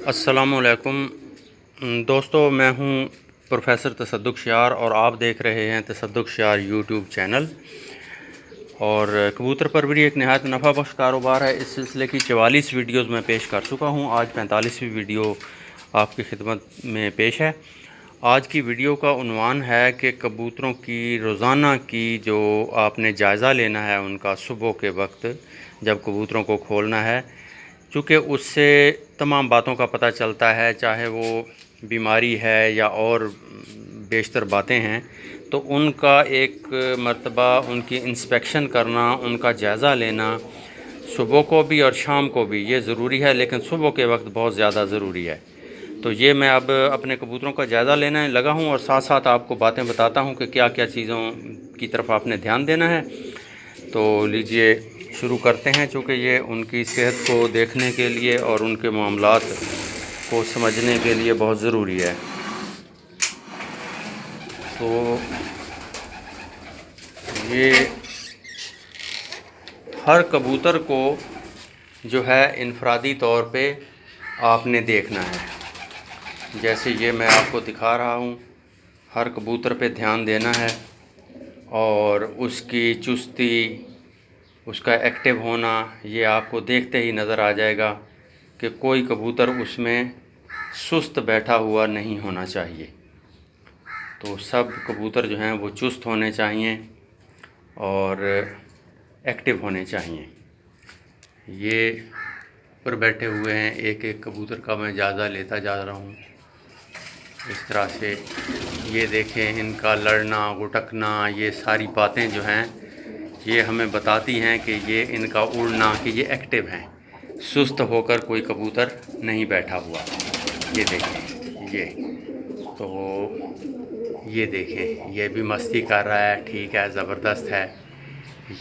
अस्सलामुअलैकुम दोस्तों, मैं हूं प्रोफेसर तसद्दुक़ शार और आप देख रहे हैं तसद्दुक़ शार यूट्यूब चैनल। और कबूतर परवरी एक नहायत नफ़ा बख्श कारोबार है। इस सिलसिले की 44 वीडियोज़ मैं पेश कर चुका हूं। आज 45वीं वीडियो आपकी खिदमत में पेश है। आज की वीडियो का उन्वान है कि कबूतरों की रोज़ाना की जो आपने जायज़ा लेना है उनका सुबह के वक्त जब कबूतरों को खोलना है, चूँकि उससे तमाम बातों का पता चलता है, चाहे वो बीमारी है या और बेशतर बातें हैं, तो उनका एक मर्तबा उनकी इंस्पेक्शन करना, उनका जायज़ा लेना सुबह को भी और शाम को भी ये ज़रूरी है, लेकिन सुबह के वक्त बहुत ज़्यादा ज़रूरी है। तो ये मैं अब अपने कबूतरों का जायज़ा लेने लगा हूँ और साथ साथ आपको बातें बताता हूँ कि क्या क्या चीज़ों की तरफ आपने ध्यान देना है। तो लीजिए शुरू करते हैं, चूँकि ये उनकी सेहत को देखने के लिए और उनके मामलात को समझने के लिए बहुत ज़रूरी है। तो ये हर कबूतर को जो है इनफरादी तौर पे आपने देखना है। जैसे ये मैं आपको दिखा रहा हूँ, हर कबूतर पे ध्यान देना है और उसकी चुस्ती, उसका एक्टिव होना, ये आपको देखते ही नज़र आ जाएगा कि कोई कबूतर उसमें सुस्त बैठा हुआ नहीं होना चाहिए। तो सब कबूतर जो हैं वो चुस्त होने चाहिए और एक्टिव होने चाहिए। ये ऊपर बैठे हुए हैं, एक एक कबूतर का मैं जायज़ा लेता जा रहा हूँ इस तरह से। ये देखें, इनका लड़ना, गुटकना, ये सारी बातें जो हैं ये हमें बताती हैं कि ये इनका उड़ना, कि ये एक्टिव हैं, सुस्त होकर कोई कबूतर नहीं बैठा हुआ। ये देखें, ये देखें, ये भी मस्ती कर रहा है, ठीक है, ज़बरदस्त है।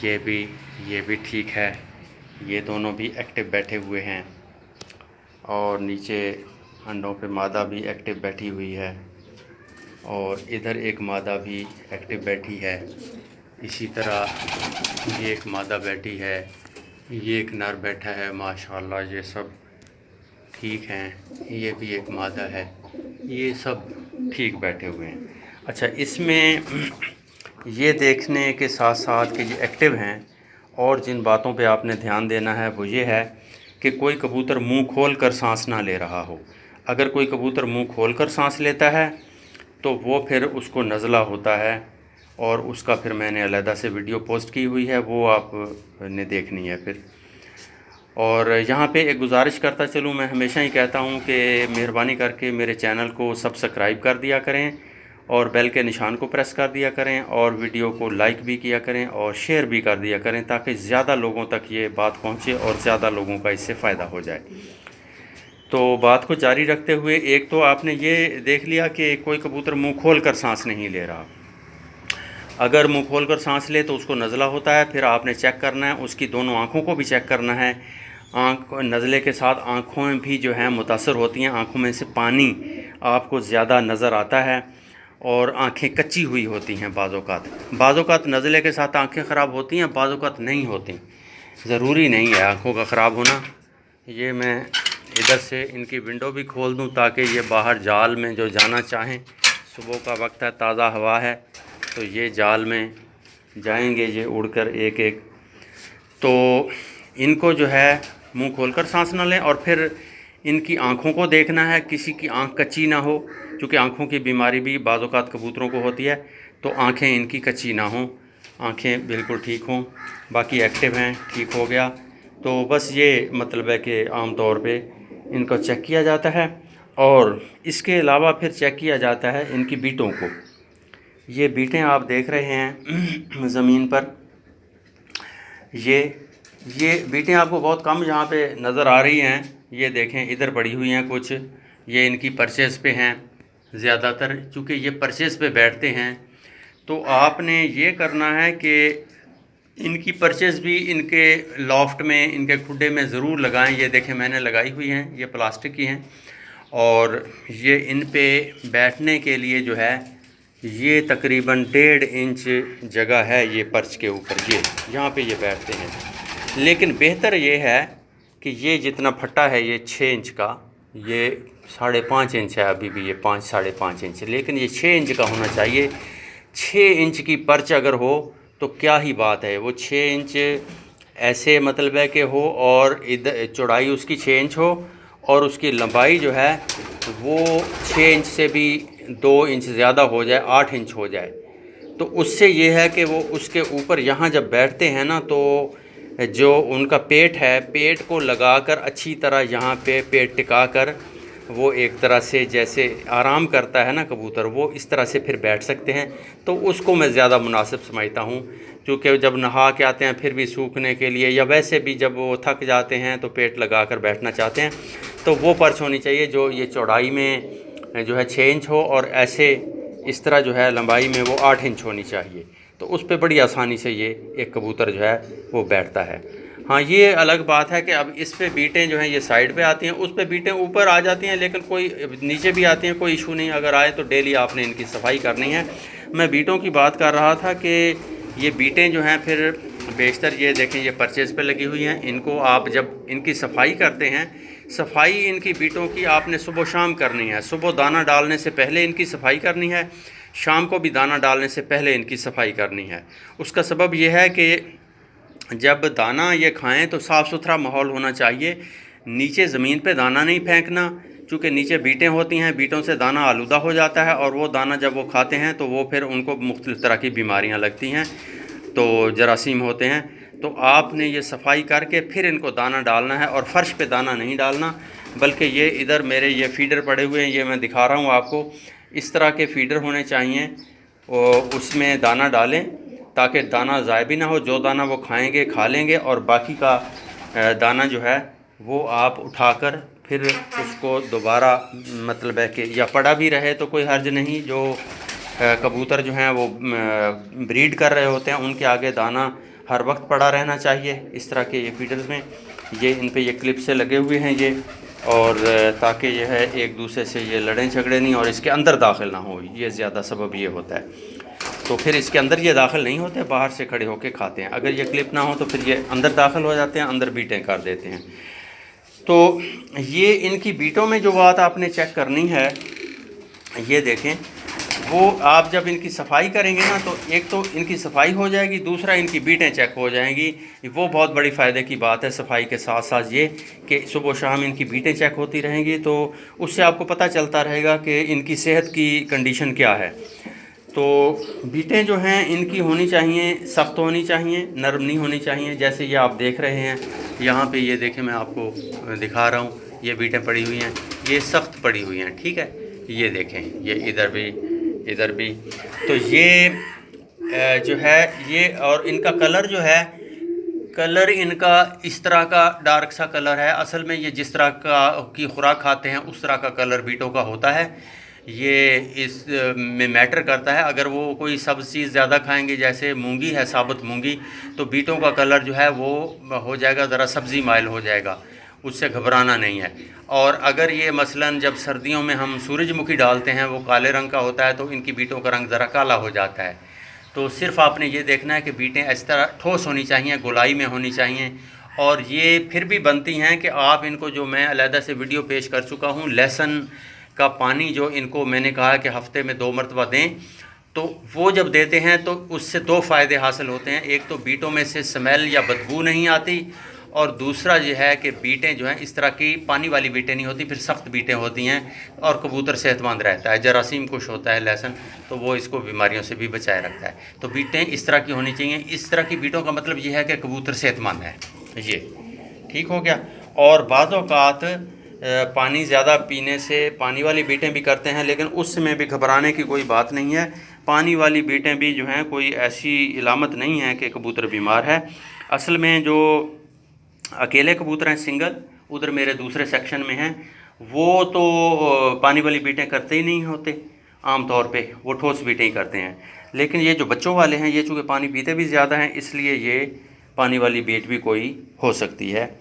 ये भी ठीक है। ये दोनों भी एक्टिव बैठे हुए हैं और नीचे अंडों पे मादा भी एक्टिव बैठी हुई है और इधर एक मादा भी एक्टिव बैठी है। इसी तरह ये एक मादा बैठी है, ये एक नर बैठा है। माशाल्लाह, ये सब ठीक हैं। ये भी एक मादा है, ये सब ठीक बैठे हुए हैं। अच्छा, इसमें ये देखने के साथ साथ कि ये एक्टिव हैं और जिन बातों पे आपने ध्यान देना है वो ये है कि कोई कबूतर मुंह खोल कर सांस ना ले रहा हो। अगर कोई कबूतर मुंह खोल कर सांस लेता है तो वो फिर उसको नज़ला होता है और उसका फिर मैंने अलहदा से वीडियो पोस्ट की हुई है, वो आपने देखनी है फिर। और यहाँ पे एक गुजारिश करता चलूँ, मैं हमेशा ही कहता हूँ कि मेहरबानी करके मेरे चैनल को सब्सक्राइब कर दिया करें और बेल के निशान को प्रेस कर दिया करें और वीडियो को लाइक भी किया करें और शेयर भी कर दिया करें, ताकि ज़्यादा लोगों तक ये बात पहुँचे और ज़्यादा लोगों का इससे फ़ायदा हो जाए। तो बात को जारी रखते हुए, एक तो आपने ये देख लिया कि कोई कबूतर मुँह खोल कर सांस नहीं ले रहा। अगर मुँह खोल कर सांस ले तो उसको नज़ला होता है। फिर आपने चेक करना है, उसकी दोनों आँखों को भी चेक करना है। आँख नज़ले के साथ आँखों भी जो हैं मुतासर होती हैं, आँखों में से पानी आपको ज़्यादा नज़र आता है और आँखें कच्ची हुई होती हैं। बाज़-औक़ात नज़ले के साथ आँखें ख़राब होती हैं, बाज़-औक़ात नहीं होती। ज़रूरी नहीं है आँखों का ख़राब होना। ये मैं इधर से इनकी विंडो भी खोल दूँ ताकि ये बाहर जाल में जो जाना चाहें, सुबह का वक्त है, ताज़ा हवा है, तो ये जाल में जाएंगे ये उड़कर एक एक। तो इनको जो है मुंह खोलकर सांस ना लें और फिर इनकी आँखों को देखना है, किसी की आँख कच्ची ना हो, क्योंकि आँखों की बीमारी भी बाज़ औक़ात कबूतरों को होती है। तो आँखें इनकी कच्ची ना हों, आँखें बिल्कुल ठीक हों, बाकी एक्टिव हैं, ठीक हो गया। तो बस ये मतलब है कि आम तौर पे इनको चेक किया जाता है और इसके अलावा फिर चेक किया जाता है इनकी बीटों को। ये बीटें आप देख रहे हैं ज़मीन पर, ये बीटें आपको बहुत कम यहाँ पे नज़र आ रही हैं। ये देखें, इधर पड़ी हुई हैं कुछ, ये इनकी परचेज़ पे हैं ज़्यादातर। चूँकि ये परचेज़ पे बैठते हैं तो आपने ये करना है कि इनकी परचेज़ भी इनके लॉफ्ट में, इनके खुड्डे में ज़रूर लगाएं। ये देखें, मैंने लगाई हुई हैं, ये प्लास्टिक की हैं और ये इन पे बैठने के लिए जो है ये तकरीबन 1.5 इंच जगह है ये पर्च के ऊपर, ये यहाँ पे ये बैठते हैं। लेकिन बेहतर ये है कि ये जितना फट्टा है ये 6 इंच का, ये 5.5 इंच है अभी भी, ये 5-5.5 इंच, लेकिन ये 6 इंच का होना चाहिए। 6 इंच की पर्च अगर हो तो क्या ही बात है। वो 6 इंच ऐसे मतलब है कि हो, और इधर चौड़ाई उसकी 6 इंच हो, और उसकी लंबाई जो है वो 6 इंच से भी 2 इंच ज़्यादा हो जाए, 8 इंच हो जाए। तो उससे ये है कि वो उसके ऊपर यहाँ जब बैठते हैं ना, तो जो उनका पेट है, पेट को लगाकर अच्छी तरह यहाँ पे पेट टिका कर वो एक तरह से जैसे आराम करता है ना कबूतर, वो इस तरह से फिर बैठ सकते हैं। तो उसको मैं ज़्यादा मुनासिब समझता हूँ, क्योंकि जब नहा के आते हैं फिर भी सूखने के लिए, या वैसे भी जब वो थक जाते हैं तो पेट लगा कर बैठना चाहते हैं, तो वो पर्च होनी चाहिए जो ये चौड़ाई में जो है 6 इंच हो, और ऐसे इस तरह जो है लंबाई में वो 8 इंच होनी चाहिए। तो उस पर बड़ी आसानी से ये एक कबूतर जो है वो बैठता है। हाँ, ये अलग बात है कि अब इस पे बीटें जो हैं ये साइड पे आती हैं, उस पे बीटें ऊपर आ जाती हैं, लेकिन कोई नीचे भी आती हैं, कोई इशू नहीं। अगर आए तो डेली आपने इनकी सफाई करनी है। मैं बीटों की बात कर रहा था कि ये बीटें जो हैं फिर बेशतर ये देखें, ये परचेज़ पे लगी हुई हैं। इनको आप जब इनकी सफाई करते हैं, सफाई इनकी बीटों की आपने सुबह शाम करनी है। सुबह दाना डालने से पहले इनकी सफाई करनी है, शाम को भी दाना डालने से पहले इनकी सफाई करनी है। उसका सबब यह है कि जब दाना ये खाएं तो साफ़ सुथरा माहौल होना चाहिए। नीचे ज़मीन पे दाना नहीं फेंकना, क्योंकि नीचे बीटें होती हैं, बीटों से दाना आलूदा हो जाता है, और वो दाना जब वो खाते हैं तो वो फिर उनको मुख्तलिफ़ तरह की बीमारियां लगती हैं, तो जरासीम होते हैं। तो आपने ये सफाई करके फिर इनको दाना डालना है, और फ़र्श पे दाना नहीं डालना, बल्कि ये इधर मेरे ये फीडर पड़े हुए हैं, ये मैं दिखा रहा हूँ आपको। इस तरह के फीडर होने चाहिए, और उसमें दाना डालें ताकि दाना ज़ाया भी ना हो। जो दाना वो खाएंगे खा लेंगे, और बाकी का दाना जो है वो आप उठाकर फिर उसको दोबारा मतलब है कि या पड़ा भी रहे तो कोई हर्ज नहीं। जो कबूतर जो हैं वो ब्रीड कर रहे होते हैं, उनके आगे दाना हर वक्त पड़ा रहना चाहिए। इस तरह के ये फीडर्स में ये इन पे ये क्लिप से लगे हुए हैं ये, और ताकि ये है एक दूसरे से ये लड़ें झगड़े नहीं और इसके अंदर दाखिल ना हो, ये ज़्यादा सबब ये होता है। तो फिर इसके अंदर ये दाखिल नहीं होते, बाहर से खड़े होकर खाते हैं। अगर ये क्लिप ना हो तो फिर ये अंदर दाखिल हो जाते हैं, अंदर बीटें कर देते हैं। तो ये इनकी बीटों में जो बात आपने चेक करनी है, ये देखें, वो आप जब इनकी सफाई करेंगे ना, तो एक तो इनकी सफाई हो जाएगी, दूसरा इनकी बीटें चेक हो जाएंगी। वो बहुत बड़ी फ़ायदे की बात है। सफाई के साथ साथ ये कि सुबह शाम इनकी बीटें चेक होती रहेंगी, तो उससे आपको पता चलता रहेगा कि इनकी सेहत की कंडीशन क्या है। तो बीटें जो हैं इनकी होनी चाहिए, सख्त होनी चाहिए, नरम नहीं होनी चाहिए। जैसे ये आप देख रहे हैं यहाँ पे, ये देखें, मैं आपको दिखा रहा हूँ, ये बीटें पड़ी हुई हैं, ये सख्त पड़ी हुई हैं, ठीक है। ये देखें, ये इधर भी, इधर भी। तो ये जो है ये, और इनका कलर जो है, कलर इनका इस तरह का डार्क सा कलर है। असल में ये जिस तरह का की खुराक खाते हैं उस तरह का कलर बीटों का होता है। ये इस में मैटर करता है। अगर वो कोई सब्ज़ चीज़ ज़्यादा खाएंगे, जैसे मूंगी है, साबुत मूंगी, तो बीटों का कलर जो है वो हो जाएगा ज़रा सब्ज़ी माइल हो जाएगा, उससे घबराना नहीं है। और अगर ये मसलन जब सर्दियों में हम सूरजमुखी डालते हैं, वो काले रंग का होता है, तो इनकी बीटों का रंग ज़रा काला हो जाता है। तो सिर्फ़ आपने ये देखना है कि बीटें इस तरह ठोस होनी चाहिए, गोलाई में होनी चाहिए। और ये फिर भी बनती हैं कि आप इनको, जो मैं अलहदा से वीडियो पेश कर चुका हूँ, लहसुन का पानी जो इनको मैंने कहा कि हफ़्ते में 2 मरतबा दें, तो वो जब देते हैं तो उससे 2 फ़ायदे हासिल होते हैं। एक तो बीटों में से स्मेल या बदबू नहीं आती, और दूसरा ये है कि बीटें जो हैं इस तरह की पानी वाली बीटें नहीं होती, फिर सख्त बीटें होती हैं, और कबूतर सेहतमंद रहता है। जरासीम कुछ होता है लहसुन, तो वो इसको बीमारियों से भी बचाए रखता है। तो बीटें इस तरह की होनी चाहिए। इस तरह की बीटों का मतलब ये है कि कबूतर सेहतमंद है। ये ठीक हो गया। और बाज़ औक़ात पानी ज़्यादा पीने से पानी वाली बीटें भी करते हैं, लेकिन उसमें भी घबराने की कोई बात नहीं है। पानी वाली बीटें भी जो हैं कोई ऐसी इलामत नहीं है कि कबूतर बीमार है। असल में जो अकेले कबूतर हैं सिंगल, उधर मेरे दूसरे सेक्शन में हैं, वो तो पानी वाली बीटें करते ही नहीं होते आम तौर पे, वो ठोस बीटें ही करते हैं। लेकिन ये जो बच्चों वाले हैं, ये चूँकि पानी पीते भी ज़्यादा हैं, इसलिए ये पानी वाली बीट भी कोई हो सकती है,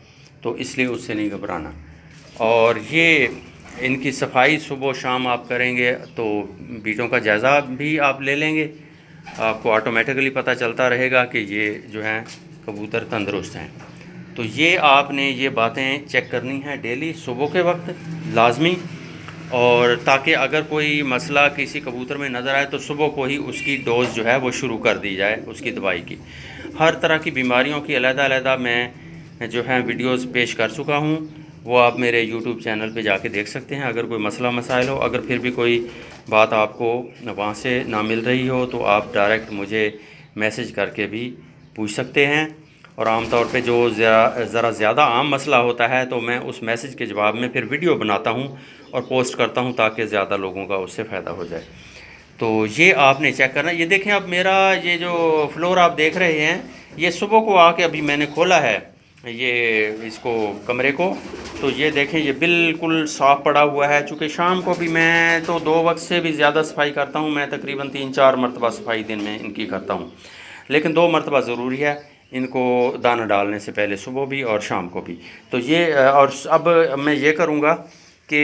तो इसलिए उससे नहीं घबराना। और ये इनकी सफाई सुबह शाम आप करेंगे तो बीटों का जायज़ा भी आप ले लेंगे, आपको ऑटोमेटिकली पता चलता रहेगा कि ये जो हैं कबूतर तंदुरुस्त हैं। तो ये आपने ये बातें चेक करनी है डेली सुबह के वक्त लाजमी, और ताकि अगर कोई मसला किसी कबूतर में नज़र आए तो सुबह को ही उसकी डोज़ जो है वो शुरू कर दी जाए उसकी दवाई की। हर तरह की बीमारियों की अलग-अलग मैं जो है वीडियोस पेश कर चुका हूँ, वो आप मेरे यूट्यूब चैनल पे जाके देख सकते हैं। अगर कोई मसला मसाइल हो, अगर फिर भी कोई बात आपको वहाँ से ना मिल रही हो तो आप डायरेक्ट मुझे मैसेज करके भी पूछ सकते हैं। और आम तौर पे जो ज़रा ज़्यादा आम मसला होता है तो मैं उस मैसेज के जवाब में फिर वीडियो बनाता हूँ और पोस्ट करता हूँ ताकि ज़्यादा लोगों का उससे फ़ायदा हो जाए। तो ये आपने चेक करना। ये देखें, अब मेरा ये जो फ्लोर आप देख रहे हैं, ये सुबह को आके अभी मैंने खोला है ये इसको कमरे को, तो ये देखें ये बिल्कुल साफ़ पड़ा हुआ है। चूँकि शाम को भी मैं तो 2 वक्त से भी ज़्यादा सफाई करता हूँ, मैं तकरीबन 3-4 मरतबा सफाई दिन में इनकी करता हूँ, लेकिन 2 मरतबा ज़रूरी है इनको दाना डालने से पहले, सुबह भी और शाम को भी। तो ये और अब मैं ये करूँगा कि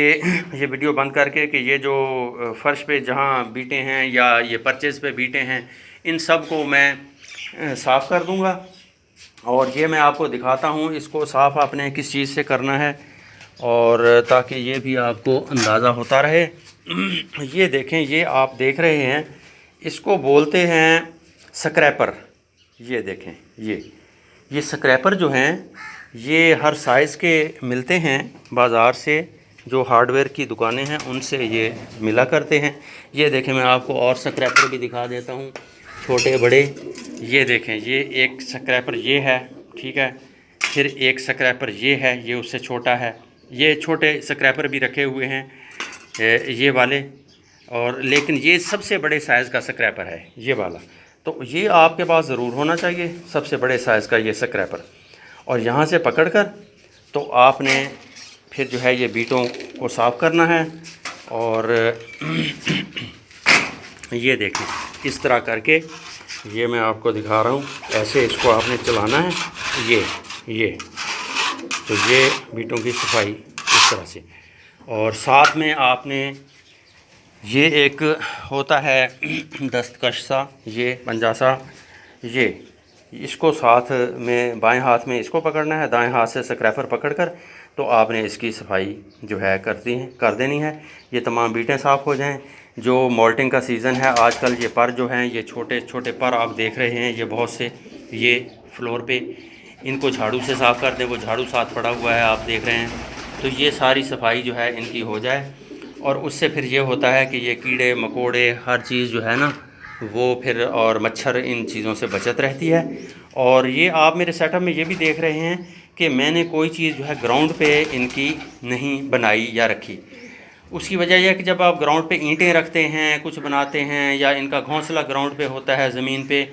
ये वीडियो बंद करके कि ये जो फ़र्श पे जहाँ बीटें हैं या ये परचेज़ पे बीटें हैं, इन सब को मैं साफ़ कर दूँगा। और ये मैं आपको दिखाता हूँ इसको साफ़ आपने किस चीज़ से करना है, और ताकि ये भी आपको अंदाज़ा होता रहे। ये देखें, ये आप देख रहे हैं, इसको बोलते हैं स्क्रैपर। ये देखें, ये स्क्रैपर जो हैं ये हर साइज़ के मिलते हैं बाज़ार से, जो हार्डवेयर की दुकानें हैं उनसे ये मिला करते हैं। ये देखें, मैं आपको और स्क्रैपर भी दिखा देता हूँ, छोटे बड़े। ये देखें, ये एक स्क्रैपर ये है, ठीक है, फिर एक स्क्रैपर ये है, ये उससे छोटा है। ये छोटे स्क्रैपर भी रखे हुए हैं ये वाले, और लेकिन ये सबसे बड़े साइज़ का स्क्रैपर है ये वाला। तो ये आपके पास ज़रूर होना चाहिए सबसे बड़े साइज़ का ये स्क्रैपर। और यहाँ से पकड़कर तो आपने फिर जो है ये बीटों को साफ़ करना है। और ये देखें, इस तरह करके ये मैं आपको दिखा रहा हूँ, ऐसे इसको आपने चलाना है। ये तो ये बीटों की सफाई इस तरह से। और साथ में आपने ये एक होता है दस्तकश सा, ये पंजा सा, ये इसको साथ में बाएं हाथ में इसको पकड़ना है, दाएं हाथ से स्क्रैपर पकड़कर तो आपने इसकी सफाई जो है कर देनी है। ये तमाम बीटें साफ़ हो जाएं। जो मोल्टिंग का सीज़न है आजकल, ये पर जो हैं ये छोटे छोटे पर आप देख रहे हैं, ये बहुत से ये फ्लोर पे, इनको झाड़ू से साफ़ कर दें। वो झाड़ू साथ पड़ा हुआ है आप देख रहे हैं। तो ये सारी सफाई जो है इनकी हो जाए, और उससे फिर ये होता है कि ये कीड़े मकोड़े हर चीज़ जो है ना वो फिर, और मच्छर, इन चीज़ों से बचत रहती है। और ये आप मेरे सेटअप में ये भी देख रहे हैं कि मैंने कोई चीज़ जो है ग्राउंड पे इनकी नहीं बनाई या रखी। उसकी वजह यह है कि जब आप ग्राउंड पे ईंटें रखते हैं, कुछ बनाते हैं, या इनका घोंसला ग्राउंड पे होता है ज़मीन पे,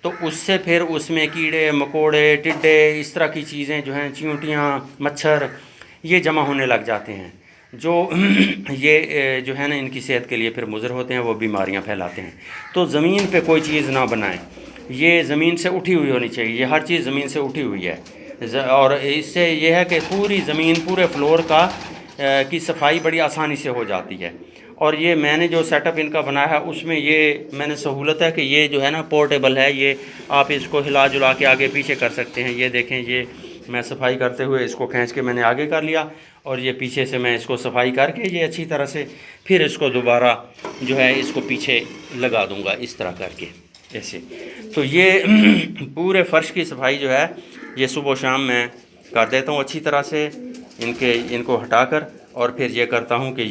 तो उससे फिर उसमें कीड़े मकोड़े टिड्डे इस तरह की चीज़ें जो हैं, चींटियाँ मच्छर, ये जमा होने लग जाते हैं, जो ये जो है ना इनकी सेहत के लिए फिर मुज़र होते हैं, वो बीमारियां फैलाते हैं। तो ज़मीन पे कोई चीज़ ना बनाएं, ये ज़मीन से उठी हुई होनी चाहिए, ये हर चीज़ ज़मीन से उठी हुई है। और इससे ये है कि पूरी ज़मीन, पूरे फ्लोर की सफाई बड़ी आसानी से हो जाती है। और ये मैंने जो सेटअप इनका बनाया है उसमें ये मैंने सहूलत है कि ये जो है ना पोर्टेबल है, ये आप इसको हिला जुला के आगे पीछे कर सकते हैं। ये देखें, ये मैं सफाई करते हुए इसको खींच के मैंने आगे कर लिया, और ये पीछे से मैं इसको सफाई करके ये अच्छी तरह से फिर इसको दोबारा जो है इसको पीछे लगा दूंगा इस तरह करके ऐसे। तो ये पूरे फ़र्श की सफाई जो है ये सुबह शाम मैं कर देता हूँ अच्छी तरह से, इनको हटाकर। और फिर ये करता हूँ कि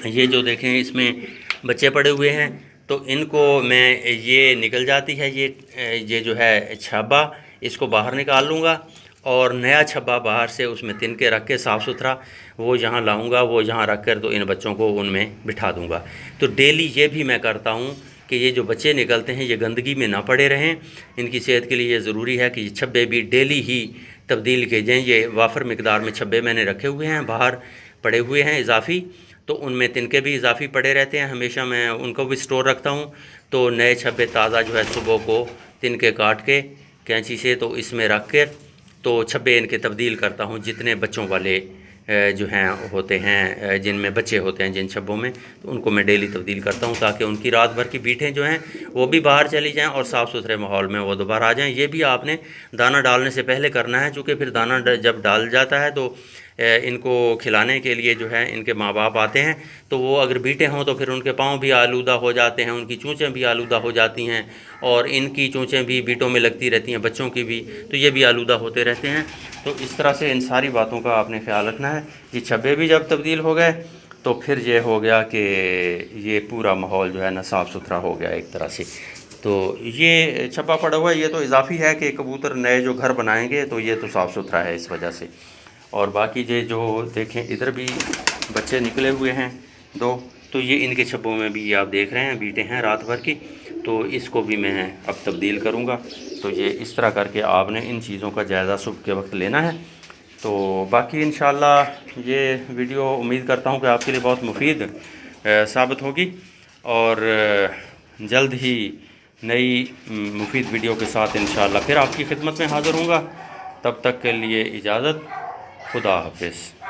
ये जो देखें इसमें बच्चे पड़े हुए हैं, तो इनको मैं, ये निकल जाती है ये जो है छब्बा, इसको बाहर निकाल लूँगा, और नया छब्बा बाहर से उसमें तिनके रख के साफ़ सुथरा वो यहाँ लाऊंगा, वो यहाँ रख कर तो इन बच्चों को उनमें बिठा दूँगा। तो डेली ये भी मैं करता हूँ कि ये जो बच्चे निकलते हैं ये गंदगी में ना पड़े रहें। इनकी सेहत के लिए ये ज़रूरी है कि ये छब्बे भी डेली ही तब्दील किए जाएँ। ये वाफर मिकदार में छब्बे मैंने रखे हुए हैं, बाहर पड़े हुए हैं इजाफ़ी, तो उनमें तिनके भी इजाफ़ी पड़े रहते हैं, हमेशा मैं उनको भी स्टोर रखता हूँ। तो नए छब्बे ताज़ा जो है सुबह को तिनके काट के कैंची से तो इसमें रख कर तो छब्बे इनके तब्दील करता हूँ, जितने बच्चों वाले जो हैं होते हैं, जिनमें बच्चे होते हैं जिन छब्बों में, तो उनको मैं डेली तब्दील करता हूँ ताकि उनकी रात भर की बीटें जो हैं वो भी बाहर चली जाएं और साफ़ सुथरे माहौल में वो दोबारा आ जाएं। ये भी आपने दाना डालने से पहले करना है, चूँकि फिर दाना जब डाल जाता है तो इनको खिलाने के लिए जो है इनके माँ बाप आते हैं, तो वो अगर बीटें हों तो फिर उनके पाँव भी आलूदा हो जाते हैं, उनकी चोंचें भी आलूदा हो जाती हैं और इनकी चोंचें भी बीटों में लगती रहती हैं, बच्चों की भी, तो ये भी आलूदा होते रहते हैं। तो इस तरह से इन सारी बातों का आपने ख्याल रखना है। ये छब्बे भी जब तब्दील हो गए तो फिर ये हो गया कि ये पूरा माहौल जो है ना साफ़ सुथरा हो गया एक तरह से। तो ये छप्पा पड़ा हुआ ये तो इजाफी है कि कबूतर नए जो घर बनाएंगे तो ये तो साफ़ सुथरा है इस वजह से। और बाकी ये जो देखें इधर भी बच्चे निकले हुए हैं 2, तो ये इनके छप्पों में भी आप देख रहे हैं बीटें हैं रात भर की, तो इसको भी मैं अब तब्दील करूँगा। तो ये इस तरह करके आपने इन चीज़ों का जायज़ा सुबह के वक्त लेना है। तो बाकी इंशाअल्लाह ये वीडियो उम्मीद करता हूँ कि आपके लिए बहुत मुफीद साबित होगी और जल्द ही नई मुफीद वीडियो के साथ इंशाअल्लाह फिर आपकी खिदमत में हाज़िर हूँगा। तब तक के लिए इजाज़त, खुदा हाफिज़।